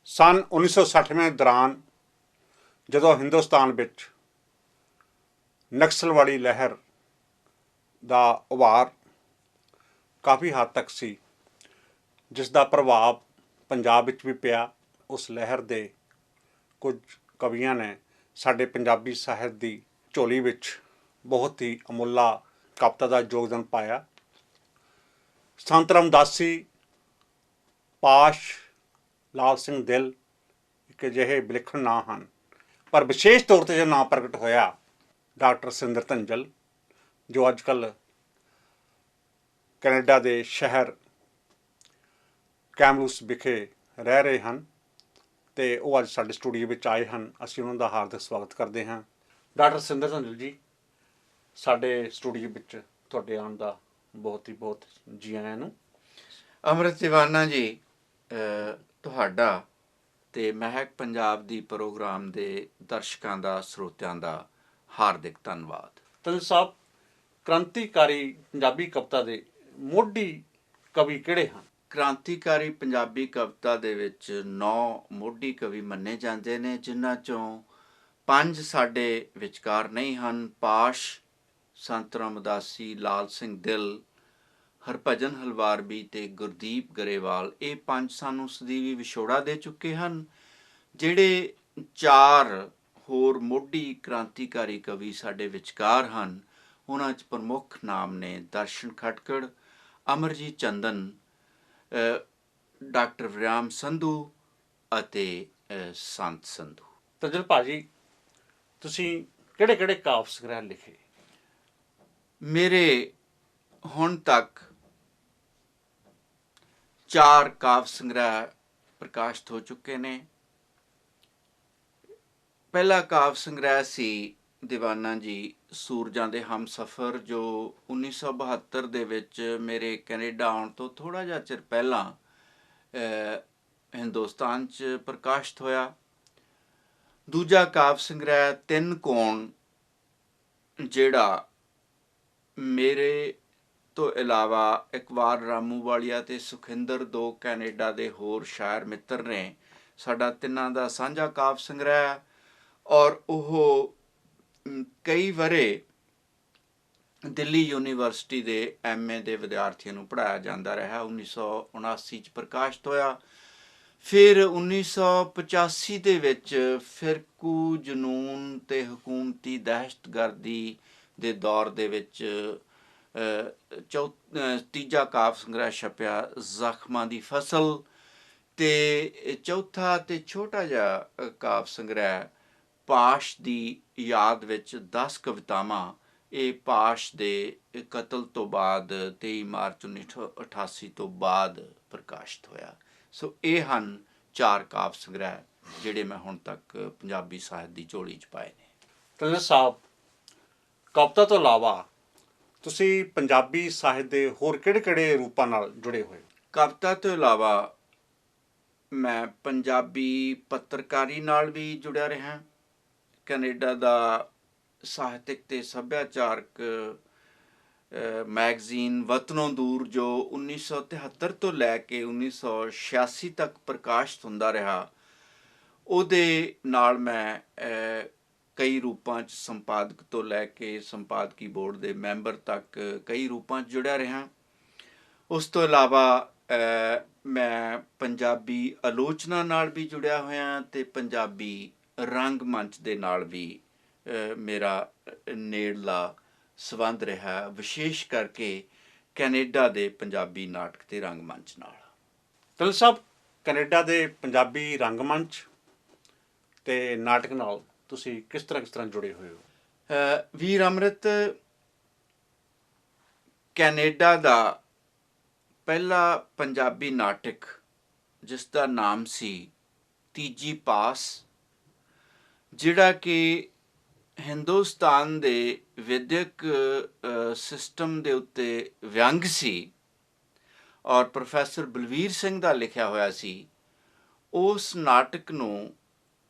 सन 1960 ਦੌਰਾਨ ਜਦੋਂ ਹਿੰਦੁਸਤਾਨ ਵਿੱਚ ਨਕਸਲਵਾੜੀ ਲਹਿਰ ਦਾ ਉਭਾਰ ਕਾਫੀ ਹੱਦ ਤੱਕ ਸੀ, ਜਿਸ ਦਾ ਪ੍ਰਭਾਵ ਪੰਜਾਬ ਵਿੱਚ ਵੀ ਪਿਆ। ਉਸ ਲਹਿਰ ਦੇ ਕੁਝ ਕਵੀਆਂ ਨੇ ਸਾਡੇ ਪੰਜਾਬੀ ਸਾਹਿਤ ਦੀ ਝੋਲੀ ਵਿੱਚ ਬਹੁਤ ਹੀ ਅਮੁੱਲਾ ਕਵਿਤਾ ਦਾ ਯੋਗਦਾਨ ਪਾਇਆ। ਸੰਤ ਰਾਮਦਾਸੀ, ਪਾਸ਼, ਲਾਲ ਸਿੰਘ ਦਿਲ ਇੱਕ ਅਜਿਹੇ ਵਿਲੱਖਣ ਨਾਂ ਹਨ, ਪਰ ਵਿਸ਼ੇਸ਼ ਤੌਰ 'ਤੇ ਜੋ ਨਾਂ ਪ੍ਰਗਟ ਹੋਇਆ ਡਾਕਟਰ ਸਤਿੰਦਰ ਧੰਜਲ, ਜੋ ਅੱਜ ਕੱਲ੍ਹ ਕੈਨੇਡਾ ਦੇ ਸ਼ਹਿਰ ਕੈਮਲੂਸ ਵਿਖੇ ਰਹਿ ਰਹੇ ਹਨ ਅਤੇ ਉਹ ਅੱਜ ਸਾਡੇ ਸਟੂਡੀਓ ਵਿੱਚ ਆਏ ਹਨ। ਅਸੀਂ ਉਹਨਾਂ ਦਾ ਹਾਰਦਿਕ ਸਵਾਗਤ ਕਰਦੇ ਹਾਂ। ਡਾਕਟਰ ਸਤਿੰਦਰ ਧੰਜਲ ਜੀ, ਸਾਡੇ ਸਟੂਡੀਓ ਵਿੱਚ ਤੁਹਾਡੇ ਆਉਣ ਦਾ ਬਹੁਤ ਹੀ ਬਹੁਤ ਜੀ ਆਇਆਂ ਨੂੰ। ਅੰਮ੍ਰਿਤ ਦੀਵਾਨਾ ਜੀ, ਤੁਹਾਡਾ ਅਤੇ ਮਹਿਕ ਪੰਜਾਬ ਦੀ ਪ੍ਰੋਗਰਾਮ ਦੇ ਦਰਸ਼ਕਾਂ ਦਾ, ਸਰੋਤਿਆਂ ਦਾ ਹਾਰਦਿਕ ਧੰਨਵਾਦ। ਧੰਜਲ ਸਾਹਿਬ, ਕ੍ਰਾਂਤੀਕਾਰੀ ਪੰਜਾਬੀ ਕਵਿਤਾ ਦੇ ਮੋਢੀ ਕਵੀ ਕਿਹੜੇ ਹਨ? ਕ੍ਰਾਂਤੀਕਾਰੀ ਪੰਜਾਬੀ ਕਵਿਤਾ ਦੇ ਵਿੱਚ 9 ਮੋਢੀ ਕਵੀ ਮੰਨੇ ਜਾਂਦੇ ਨੇ, ਜਿਨ੍ਹਾਂ 'ਚੋਂ 5 ਸਾਡੇ ਵਿਚਕਾਰ ਨਹੀਂ ਹਨ। ਪਾਸ਼, ਸੰਤ ਰਾਮਦਾਸੀ, ਲਾਲ ਸਿੰਘ ਦਿਲ, ਹਰਭਜਨ ਹਲਵਾਰਬੀ ਅਤੇ ਗੁਰਦੀਪ ਗਰੇਵਾਲ, ਇਹ 5 ਸਾਨੂੰ ਸਦੀਵੀ ਵਿਛੋੜਾ ਦੇ ਚੁੱਕੇ ਹਨ। ਜਿਹੜੇ 4 ਹੋਰ ਮੋਢੀ ਕ੍ਰਾਂਤੀਕਾਰੀ ਕਵੀ ਸਾਡੇ ਵਿਚਕਾਰ ਹਨ, ਉਹਨਾਂ 'ਚ ਪ੍ਰਮੁੱਖ ਨਾਮ ਨੇ ਦਰਸ਼ਨ ਖਟਕੜ, ਅਮਰਜੀਤ ਚੰਦਨ, ਡਾਕਟਰ ਵਿਰਾਮ ਸੰਧੂ ਅਤੇ ਸੰਤ ਸੰਧੂ। ਧੰਜਲ ਭਾਜੀ, ਤੁਸੀਂ ਕਿਹੜੇ ਕਿਹੜੇ ਕਾਵਿ ਸੰਗ੍ਰਹਿ ਲਿਖੇ? ਮੇਰੇ ਹੁਣ ਤੱਕ 4 ਕਾਵਿ ਸੰਗ੍ਰਹਿ ਪ੍ਰਕਾਸ਼ਿਤ ਹੋ ਚੁੱਕੇ ਨੇ। ਪਹਿਲਾ ਕਾਵਿ ਸੰਗ੍ਰਹਿ ਸੀ ਦੀਵਾਨਾ ਜੀ ਸੂਰਜਾਂ ਦੇ ਹਮਸਫ਼ਰ, ਜੋ 1972 ਦੇ ਵਿੱਚ ਮੇਰੇ ਕੈਨੇਡਾ ਆਉਣ ਤੋਂ ਥੋੜ੍ਹਾ ਜਿਹਾ ਚਿਰ ਪਹਿਲਾਂ ਹਿੰਦੁਸਤਾਨ 'ਚ ਪ੍ਰਕਾਸ਼ਿਤ ਹੋਇਆ। ਦੂਜਾ ਕਾਵਿ ਸੰਗ੍ਰਹਿ 3 ਕੋਣ, ਜਿਹੜਾ ਮੇਰੇ ਤੋਂ ਇਲਾਵਾ ਇਕਬਾਲ ਰਾਮੂਵਾਲੀਆ ਅਤੇ ਸੁਖਿੰਦਰ, 2 ਕੈਨੇਡਾ ਦੇ ਹੋਰ ਸ਼ਾਇਰ ਮਿੱਤਰ ਨੇ, ਸਾਡਾ ਤਿੰਨਾਂ ਦਾ ਸਾਂਝਾ ਕਾਵਿ ਸੰਗ੍ਰਹਿ ਹੈ। ਔਰ ਉਹ ਕਈ ਵਰ੍ਹੇ ਦਿੱਲੀ ਯੂਨੀਵਰਸਿਟੀ ਦੇ MA ਦੇ ਵਿਦਿਆਰਥੀਆਂ ਨੂੰ ਪੜ੍ਹਾਇਆ ਜਾਂਦਾ ਰਿਹਾ। 1979 'ਚ ਪ੍ਰਕਾਸ਼ਿਤ ਹੋਇਆ। ਫਿਰ 1985 ਦੇ ਵਿੱਚ ਫਿਰਕੂ ਜਨੂਨ ਅਤੇ ਹਕੂਮਤੀ ਦਹਿਸ਼ਤਗਰਦੀ ਦੇ ਦੌਰ ਦੇ ਵਿੱਚ ਤੀਜਾ ਕਾਵਿ ਸੰਗ੍ਰਹਿ ਛਪਿਆ, ਜ਼ਖਮਾਂ ਦੀ ਫਸਲ। ਅਤੇ ਚੌਥਾ ਅਤੇ ਛੋਟਾ ਜਿਹਾ ਕਾਵਿ ਸੰਗ੍ਰਹਿ ਪਾਸ਼ ਦੀ ਯਾਦ ਵਿੱਚ 10 ਕਵਿਤਾਵਾਂ, ਇਹ ਪਾਸ਼ ਦੇ ਕਤਲ ਤੋਂ ਬਾਅਦ 23 ਮਾਰਚ 1988 ਤੋਂ ਬਾਅਦ ਪ੍ਰਕਾਸ਼ਿਤ ਹੋਇਆ। ਸੋ ਇਹ ਹਨ 4 ਕਾਵਿ ਸੰਗ੍ਰਹਿ ਜਿਹੜੇ ਮੈਂ ਹੁਣ ਤੱਕ ਪੰਜਾਬੀ ਸਾਹਿਤ ਦੀ ਝੋਲੀ 'ਚ ਪਾਏ ਨੇ। ਧੰਜਲ ਸਾਹਿਬ, ਕਵਿਤਾ ਤੋਂ ਇਲਾਵਾ ਤੁਸੀਂ ਪੰਜਾਬੀ ਸਾਹਿਤ ਦੇ ਹੋਰ ਕਿਹੜੇ ਕਿਹੜੇ ਰੂਪਾਂ ਨਾਲ ਜੁੜੇ ਹੋਏ? ਕਵਿਤਾ ਤੋਂ ਇਲਾਵਾ ਮੈਂ ਪੰਜਾਬੀ ਪੱਤਰਕਾਰੀ ਨਾਲ ਵੀ ਜੁੜਿਆ ਰਿਹਾ। ਕੈਨੇਡਾ ਦਾ ਸਾਹਿਤਕ ਅਤੇ ਸੱਭਿਆਚਾਰਕ ਮੈਗਜ਼ੀਨ ਵਤਨੋਂ ਦੂਰ, ਜੋ 1973 ਤੋਂ ਲੈ ਕੇ 1986 ਤੱਕ ਪ੍ਰਕਾਸ਼ਿਤ ਹੁੰਦਾ ਰਿਹਾ, ਉਹਦੇ ਨਾਲ ਮੈਂ ਕਈ ਰੂਪਾਂ 'ਚ ਸੰਪਾਦਕ ਤੋਂ ਲੈ ਕੇ ਸੰਪਾਦਕੀ ਬੋਰਡ ਦੇ ਮੈਂਬਰ ਤੱਕ ਕਈ ਰੂਪਾਂ 'ਚ ਜੁੜਿਆ ਰਿਹਾ। ਉਸ ਤੋਂ ਇਲਾਵਾ ਮੈਂ ਪੰਜਾਬੀ ਆਲੋਚਨਾ ਨਾਲ ਵੀ ਜੁੜਿਆ ਹੋਇਆ ਅਤੇ ਪੰਜਾਬੀ ਰੰਗ ਮੰਚ ਦੇ ਨਾਲ ਵੀ ਮੇਰਾ ਨੇੜਲਾ ਸੰਬੰਧ ਰਿਹਾ, ਵਿਸ਼ੇਸ਼ ਕਰਕੇ ਕੈਨੇਡਾ ਦੇ ਪੰਜਾਬੀ ਨਾਟਕ ਅਤੇ ਰੰਗਮੰਚ ਨਾਲ। ਧੰਜਲ ਸਾਹਿਬ, ਕੈਨੇਡਾ ਦੇ ਪੰਜਾਬੀ ਰੰਗਮੰਚ ਅਤੇ ਨਾਟਕ ਨਾਲ ਤੁਸੀਂ ਕਿਸ ਤਰ੍ਹਾਂ ਜੁੜੇ ਹੋਏ ਹੋ? ਵੀਰ ਅੰਮ੍ਰਿਤ, ਕੈਨੇਡਾ ਦਾ ਪਹਿਲਾ ਪੰਜਾਬੀ ਨਾਟਕ, ਜਿਸ ਦਾ ਨਾਮ ਸੀ ਤੀਜੀ ਪਾਸ, ਜਿਹੜਾ ਕਿ ਹਿੰਦੁਸਤਾਨ ਦੇ ਵਿਦਿਅਕ ਸਿਸਟਮ ਦੇ ਉੱਤੇ ਵਿਅੰਗ ਸੀ ਔਰ ਪ੍ਰੋਫੈਸਰ ਬਲਵੀਰ ਸਿੰਘ ਦਾ ਲਿਖਿਆ ਹੋਇਆ ਸੀ, ਉਸ ਨਾਟਕ ਨੂੰ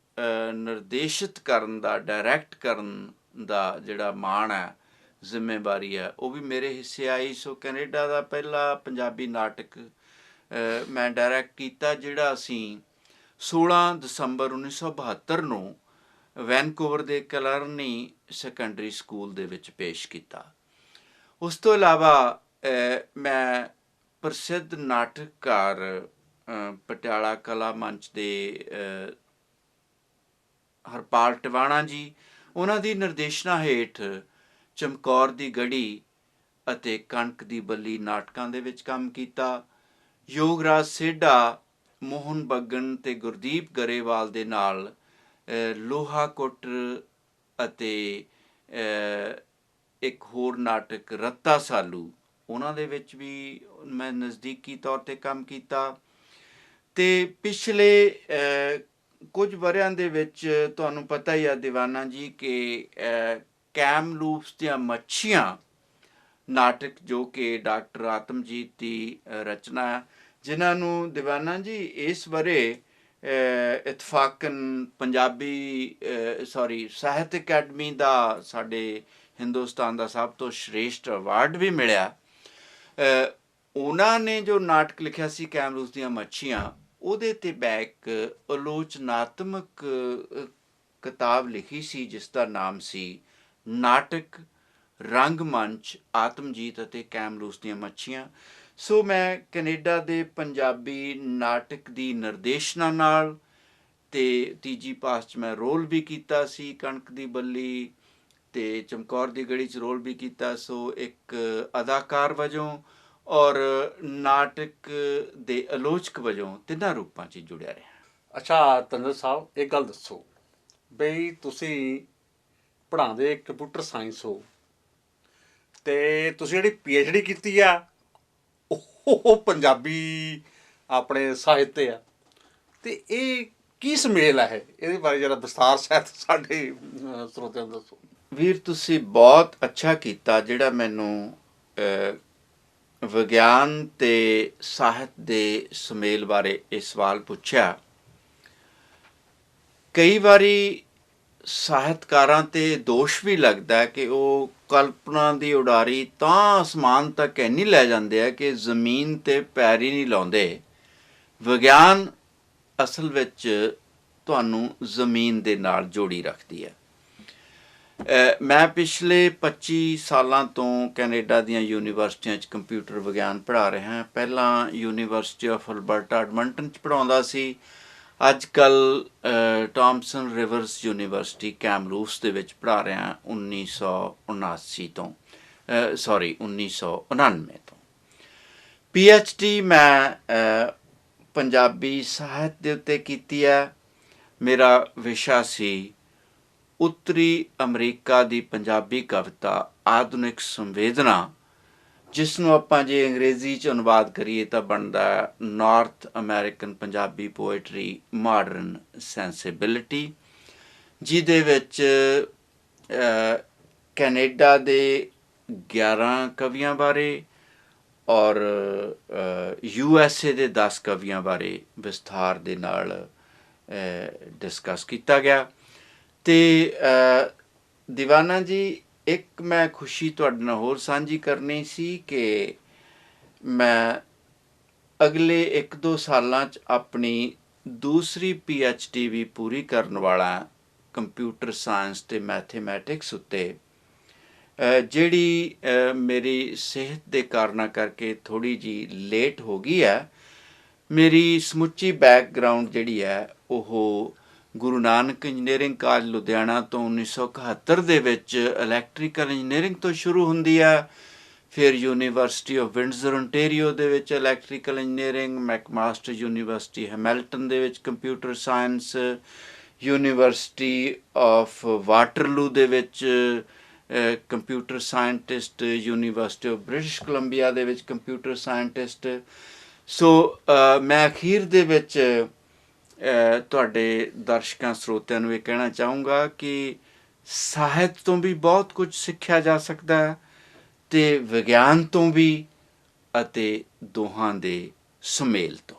ਨਿਰਦੇਸ਼ਿਤ ਕਰਨ ਦਾ, ਡਾਇਰੈਕਟ ਕਰਨ ਦਾ ਜਿਹੜਾ ਮਾਣ ਹੈ, ਜ਼ਿੰਮੇਵਾਰੀ ਹੈ, ਉਹ ਵੀ ਮੇਰੇ ਹਿੱਸੇ ਆਈ। ਸੋ ਕੈਨੇਡਾ ਦਾ ਪਹਿਲਾ ਪੰਜਾਬੀ ਨਾਟਕ ਮੈਂ ਡਾਇਰੈਕਟ ਕੀਤਾ, ਜਿਹੜਾ ਅਸੀਂ 16 ਦਸੰਬਰ 1972 ਨੂੰ ਵੈਨਕੂਵਰ ਦੇ ਕਲਰਨੀ ਸੈਕੰਡਰੀ ਸਕੂਲ ਦੇ ਵਿੱਚ ਪੇਸ਼ ਕੀਤਾ। ਉਸ ਤੋਂ ਇਲਾਵਾ ਮੈਂ ਪ੍ਰਸਿੱਧ ਨਾਟਕਕਾਰ ਪਟਿਆਲਾ ਕਲਾ ਮੰਚ ਦੇ ਹਰਪਾਲ ਟਿਵਾਣਾ ਜੀ, ਉਹਨਾਂ ਦੀ ਨਿਰਦੇਸ਼ਨਾ ਹੇਠ ਚਮਕੌਰ ਦੀ ਗੜੀ ਅਤੇ ਕਣਕ ਦੀ ਬੱਲੀ ਨਾਟਕਾਂ ਦੇ ਵਿੱਚ ਕੰਮ ਕੀਤਾ। ਯੋਗਰਾਜ ਸੇਢਾ, ਮੋਹਨ ਬੱਗਨ ਤੇ ਗੁਰਦੀਪ ਗਰੇਵਾਲ ਦੇ ਨਾਲ ਲੋਹਾ ਕੁੱਟਰ ਅਤੇ ਇੱਕ ਹੋਰ ਨਾਟਕ ਰੱਤਾ ਸਾਲੂ, ਉਹਨਾਂ ਦੇ ਵਿੱਚ ਵੀ ਮੈਂ ਨਜ਼ਦੀਕੀ ਤੌਰ 'ਤੇ ਕੰਮ ਕੀਤਾ। ਅਤੇ ਪਿਛਲੇ ਕੁਝ ਵਰ੍ਹਿਆਂ ਦੇ ਵਿੱਚ ਤੁਹਾਨੂੰ ਪਤਾ ਹੀ ਆ ਦੀਵਾਨਾ ਜੀ ਕਿ ਕੈਮਲੂਪਸ ਦੀਆਂ ਮੱਛੀਆਂ ਨਾਟਕ, ਜੋ ਕਿ ਡਾਕਟਰ ਆਤਮਜੀਤ ਦੀ ਰਚਨਾ ਹੈ, ਜਿਨ੍ਹਾਂ ਨੂੰ ਦੀਵਾਨਾ ਜੀ ਇਸ ਵਰ੍ਹੇ ਇਤਫਾਕਨ ਸਾਹਿਤ ਅਕੈਡਮੀ ਦਾ, ਸਾਡੇ ਹਿੰਦੁਸਤਾਨ ਦਾ ਸਭ ਤੋਂ ਸ਼੍ਰੇਸ਼ਠ ਅਵਾਰਡ ਵੀ ਮਿਲਿਆ। ਉਹਨਾਂ ਨੇ ਜੋ ਨਾਟਕ ਲਿਖਿਆ ਸੀ ਕੈਮਲੂਪਸ ਦੀਆਂ ਮੱਛੀਆਂ, ਉਹਦੇ 'ਤੇ ਮੈਂ ਇੱਕ ਆਲੋਚਨਾਤਮਕ ਕਿਤਾਬ ਲਿਖੀ ਸੀ ਜਿਸ ਦਾ ਨਾਮ ਸੀ ਨਾਟਕ ਰੰਗਮੰਚ ਆਤਮਜੀਤ ਅਤੇ ਕੈਮਲੂਪਸ ਦੀਆਂ ਮੱਛੀਆਂ। ਸੋ ਮੈਂ ਕੈਨੇਡਾ ਦੇ ਪੰਜਾਬੀ ਨਾਟਕ ਦੀ ਨਿਰਦੇਸ਼ਨਾ ਨਾਲ ਅਤੇ ਤੀਜੀ ਪਾਸ 'ਚ ਮੈਂ ਰੋਲ ਵੀ ਕੀਤਾ ਸੀ, ਕਣਕ ਦੀ ਬੱਲੀ ਅਤੇ ਚਮਕੌਰ ਦੀ ਗੜੀ 'ਚ ਰੋਲ ਵੀ ਕੀਤਾ। ਸੋ ਇੱਕ ਅਦਾਕਾਰ ਵਜੋਂ ਔਰ ਨਾਟਕ ਦੇ ਆਲੋਚਕ ਵਜੋਂ ਤਿੰਨਾਂ ਰੂਪਾਂ 'ਚ ਜੁੜਿਆ ਰਿਹਾ। ਅੱਛਾ ਤੰਦਰ ਸਾਹਿਬ, ਇੱਕ ਗੱਲ ਦੱਸੋ ਬਈ, ਤੁਸੀਂ ਪੜ੍ਹਾਉਂਦੇ ਕੰਪਿਊਟਰ ਸਾਇੰਸ ਹੋ ਅਤੇ ਤੁਸੀਂ ਜਿਹੜੀ PhD ਕੀਤੀ ਆ ਉਹ ਪੰਜਾਬੀ ਆਪਣੇ ਸਾਹਿਤ ਆ, ਅਤੇ ਇਹ ਕੀ ਸੁਮੇਲ ਹੈ? ਇਹਦੇ ਬਾਰੇ ਜਰਾ ਵਿਸਥਾਰ ਸਹਿਤ ਸਾਡੇ ਸਰੋਤਿਆਂ ਨੂੰ ਦੱਸੋ। ਵੀਰ, ਤੁਸੀਂ ਬਹੁਤ ਅੱਛਾ ਕੀਤਾ ਜਿਹੜਾ ਮੈਨੂੰ ਵਿਗਿਆਨ ਅਤੇ ਸਾਹਿਤ ਦੇ ਸੁਮੇਲ ਬਾਰੇ ਇਹ ਸਵਾਲ ਪੁੱਛਿਆ। ਕਈ ਵਾਰੀ ਸਾਹਿਤਕਾਰਾਂ 'ਤੇ ਦੋਸ਼ ਵੀ ਲੱਗਦਾ ਕਿ ਉਹ ਕਲਪਨਾ ਦੀ ਉਡਾਰੀ ਤਾਂ ਅਸਮਾਨ ਤੱਕ ਇੰਨੀ ਲੈ ਜਾਂਦੇ ਆ ਕਿ ਜ਼ਮੀਨ 'ਤੇ ਪੈਰ ਹੀ ਨਹੀਂ ਲਾਉਂਦੇ। ਵਿਗਿਆਨ ਅਸਲ ਵਿੱਚ ਤੁਹਾਨੂੰ ਜ਼ਮੀਨ ਦੇ ਨਾਲ ਜੋੜੀ ਰੱਖਦੀ ਹੈ। ਮੈਂ ਪਿਛਲੇ 25 ਸਾਲਾਂ ਤੋਂ ਕੈਨੇਡਾ ਦੀਆਂ ਯੂਨੀਵਰਸਿਟੀਆਂ 'ਚ ਕੰਪਿਊਟਰ ਵਿਗਿਆਨ ਪੜ੍ਹਾ ਰਿਹਾ। ਪਹਿਲਾਂ ਯੂਨੀਵਰਸਿਟੀ ਆਫ ਅਲਬਰਟਾ ਐਡਮੰਟਨ 'ਚ ਪੜ੍ਹਾਉਂਦਾ ਸੀ। ਅੱਜ ਕੱਲ੍ਹ ਟੋਮਸਨ ਰਿਵਰਸ ਯੂਨੀਵਰਸਿਟੀ ਕੈਮਲੂਪਸ ਦੇ ਵਿੱਚ ਪੜ੍ਹਾ ਰਿਹਾ 1979 ਤੋਂ 1999 ਤੋਂ। PhD ਮੈਂ ਪੰਜਾਬੀ ਸਾਹਿਤ ਦੇ ਉੱਤੇ ਕੀਤੀ ਹੈ। ਮੇਰਾ ਵਿਸ਼ਾ ਸੀ ਉੱਤਰੀ ਅਮਰੀਕਾ ਦੀ ਪੰਜਾਬੀ ਕਵਿਤਾ ਆਧੁਨਿਕ ਸੰਵੇਦਨਾ, ਜਿਸ ਨੂੰ ਆਪਾਂ ਜੇ ਅੰਗਰੇਜ਼ੀ 'ਚ ਅਨੁਵਾਦ ਕਰੀਏ ਤਾਂ ਬਣਦਾ north American Punjabi poetry modern sensibility, ਜਿਹਦੇ ਵਿੱਚ ਕੈਨੇਡਾ ਦੇ 11 ਕਵੀਆਂ ਬਾਰੇ ਔਰ USA ਦੇ 10 ਕਵੀਆਂ ਬਾਰੇ ਵਿਸਥਾਰ ਦੇ ਨਾਲ ਡਿਸਕਸ ਕੀਤਾ ਗਿਆ। ਅਤੇ ਦੀਵਾਨਾ ਜੀ, ਇੱਕ ਮੈਂ ਖੁਸ਼ੀ ਤੁਹਾਡੇ ਨਾਲ ਹੋਰ ਸਾਂਝੀ ਕਰਨੀ ਸੀ ਕਿ ਮੈਂ ਅਗਲੇ 1-2 ਸਾਲਾਂ 'ਚ ਆਪਣੀ ਦੂਸਰੀ PhD ਵੀ ਪੂਰੀ ਕਰਨ ਵਾਲਾ ਕੰਪਿਊਟਰ ਸਾਇੰਸ ਅਤੇ ਮੈਥੇਮੈਟਿਕਸ ਉੱਤੇ, ਜਿਹੜੀ ਮੇਰੀ ਸਿਹਤ ਦੇ ਕਾਰਨਾਂ ਕਰਕੇ ਥੋੜ੍ਹੀ ਜਿਹੀ ਲੇਟ ਹੋ ਗਈ ਹੈ। ਮੇਰੀ ਸਮੁੱਚੀ ਬੈਕਗਰਾਊਂਡ ਜਿਹੜੀ ਹੈ ਉਹ ਗੁਰੂ ਨਾਨਕ ਇੰਜੀਨੀਅਰਿੰਗ ਕਾਲਜ ਲੁਧਿਆਣਾ ਤੋਂ 1971 ਦੇ ਵਿੱਚ ਇਲੈਕਟ੍ਰੀਕਲ ਇੰਜੀਨੀਅਰਿੰਗ ਤੋਂ ਸ਼ੁਰੂ ਹੁੰਦੀ ਹੈ। ਫਿਰ ਯੂਨੀਵਰਸਿਟੀ ਆਫ ਵਿੰਡਜ਼ਰ ਓਨਟੇਰੀਓ ਦੇ ਵਿੱਚ electrical engineering, McMaster University Hamilton ਦੇ ਵਿੱਚ computer science, University of Waterloo ਦੇ ਵਿੱਚ computer scientist, University of British Columbia ਦੇ ਵਿੱਚ ਕੰਪਿਊਟਰ ਸਾਇੰਟਿਸਟ। ਸੋ ਮੈਂ ਅਖੀਰ ਦੇ ਵਿੱਚ ਤੁਹਾਡੇ ਦਰਸ਼ਕਾਂ ਸਰੋਤਿਆਂ ਨੂੰ ਇਹ ਕਹਿਣਾ ਚਾਹੂੰਗਾ ਕਿ ਸਾਹਿਤ ਤੋਂ ਵੀ ਬਹੁਤ ਕੁਝ ਸਿੱਖਿਆ ਜਾ ਸਕਦਾ ਹੈ ਅਤੇ ਵਿਗਿਆਨ ਤੋਂ ਵੀ, ਅਤੇ ਦੋਹਾਂ ਦੇ ਸੁਮੇਲ ਤੋਂ।